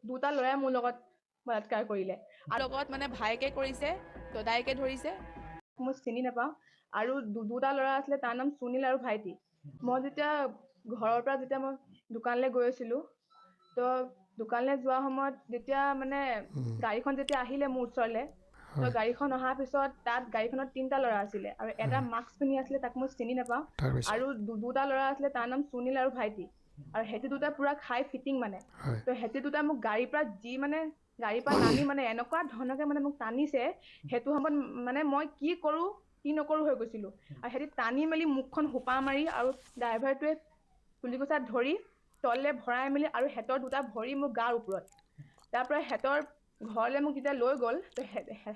দুটা ল'ৰাই মোৰ লগত বলাৎকাৰ কৰিলে আৰু লগত মানে ভাইকে কৰিছে, দদাইকে ধৰিছে। মই চিনি নাপাওঁ আৰু দুটা ল'ৰা আছিলে, তাৰ নাম সুনীল আৰু ভাইটি। মই যেতিয়া ঘৰৰ পৰা যেতিয়া মই দোকানলৈ গৈ আছিলোঁ, তো দোকানলৈ যোৱা সময়ত যেতিয়া মানে গাড়ীখন যেতিয়া আহিলে মোৰ ওচৰলৈ, তো গাড়ীখন অহাৰ পিছত তাত গাড়ীখনত 3টা ল'ৰা আছিলে আৰু এটা মাস্ক পিন্ধি আছিলে, তাক মই চিনি নাপাওঁ। আৰু দুটা ল'ৰা আছিলে, তাৰ নাম সুনীল আৰু ভাইটি। আৰু সিহঁতি দুটা পুৰা খাই ফিটিং মানে। তো সিহঁতি দুটা মোক গাড়ীৰ পৰা গাড়ীৰ পৰা নামি মানে এনেকুৱা ধৰণকে মানে মোক টানিছে, সেইটো সময়ত মানে মই কি কৰো কি নকৰো হৈ গৈছিলো। আৰু সিহঁতি টানি মেলি মুখখন সোপা মাৰি আৰু ড্ৰাইভাৰটোৱে কুলিকুচাত ধৰি তললে ভৰাই মেলি আৰু হেঁতৰ দুটা ভৰি মোৰ গাৰ ওপৰত। তাৰ পৰা হেঁতৰ ঘৰলৈ মোক যেতিয়া লৈ গ'ল, তো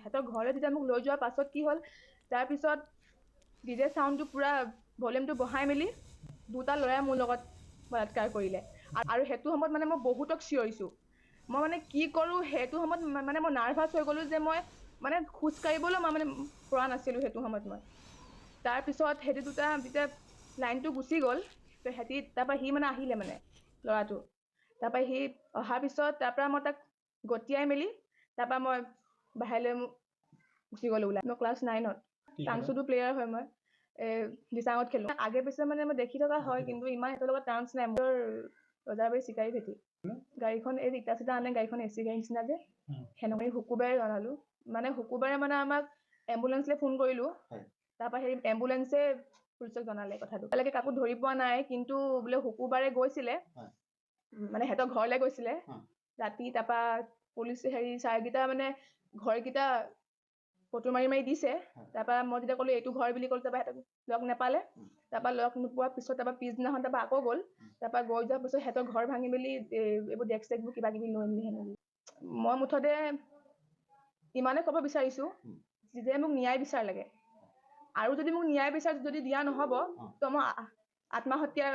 হেঁতৰ ঘৰলৈ যেতিয়া মোক লৈ যোৱাৰ পাছত কি হ'ল, তাৰপিছত ডিজে চাউণ্ডটো পুৰা ভলিউমটো বঢ়াই মেলি দুটা ল'ৰাই মোৰ লগত বলাৎকাৰ কৰিলে। আৰু সেইটো সময়ত মানে মই বহুতক চিঞৰিছো। মই মানে কি কৰো সেইটো সময়ত মানে মই নাৰ্ভাছ হৈ গলো যে মই মানে খোজ কাঢ়িবলৈ মই মানে পৰা নাছিলো সেইটো সময়ত মই। তাৰপিছত সিহঁতি দুটা যেতিয়া লাইনটো গুচি গ'ল, তো তাৰপৰা সি মানে আহিলে মানে ল'ৰাটো। তাৰপৰা সি অহাৰ পিছত তাৰপৰা মই তাক গতিয়াই মেলি তাৰপৰা মই বাহিৰলৈ গুচি গ'লো ওলাই। মই ক্লাছ 9ত টাংচুটো প্লেয়াৰ হয় মই। দিচাঙত খেলো। আগে পিছে মানে মই দেখি থকা হয়, কিন্তু ইমান সিহঁতৰ লগত টাৰ্মছ নাই। মোৰ ৰজাবাৰী চিকাৰী ভেটি। গাড়ীখন এই ইটা চিটা আনে, গাড়ীখন এচি গাড়ীৰ নিচিনা যে, সেনেকৈ শুকুৰবাৰে জনালো। মানে শুকুৰবাৰে মানে আমাক এম্বুলেন্সলৈ ফোন কৰিলো। তাৰপৰা সেই এম্বুলেন্সে পুলিচক জনালে কথাটো। এতিয়ালৈকে কাকো ধৰি পোৱা নাই, কিন্তু বোলে শুকুৰবাৰে গৈছিলে, মানে সিহঁতৰ ঘৰলৈ গৈছিলে ৰাতি। তাৰপৰা পুলিচ ছাৰকেইটা মানে ঘৰকেইটা ফটো মাৰি মাৰি দিছে। তাৰপৰা মই যেতিয়া ক'লো এইটো ঘৰ বুলি ক'লো, তাৰপৰা সিহঁতক লগ নাপালে। তাৰপৰা লগ নোপোৱাৰ পিছত তাৰপৰা পিছদিনাখন তাৰপৰা আকৌ গ'ল। তাৰপৰা গৈ যোৱাৰ পিছত সিহঁতৰ ঘৰ ভাঙি মেলি এইবোৰ ডেস্ক চেকবোৰ কিবা কিবি লৈ মেলি সেনেকে। মই মুঠতে ইমানে ক'ব বিচাৰিছো যে মোক ন্যায় বিচাৰ লাগে। আৰু যদি মোক ন্যায় বিচাৰ যদি দিয়া নহ'ব, তো মই আত্মহত্যা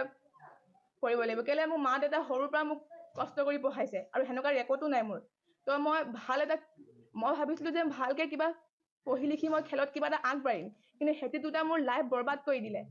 কৰিব লাগিব। কেলে মোৰ মা দেউতা সৰুৰ পৰা মোক কষ্ট কৰি পঢ়াইছে আৰু সেনেকুৱা ৰেকৰ্ডো নাই মোৰ। তো মই ভাবিছিলো যে ভালকে কিবা পঢ়ি লিখি মই খেলত কিবা এটা আগবাঢ়িম, কিন্তু সিহঁতি দুটা মোৰ লাইফ বৰবাদ কৰি দিলে।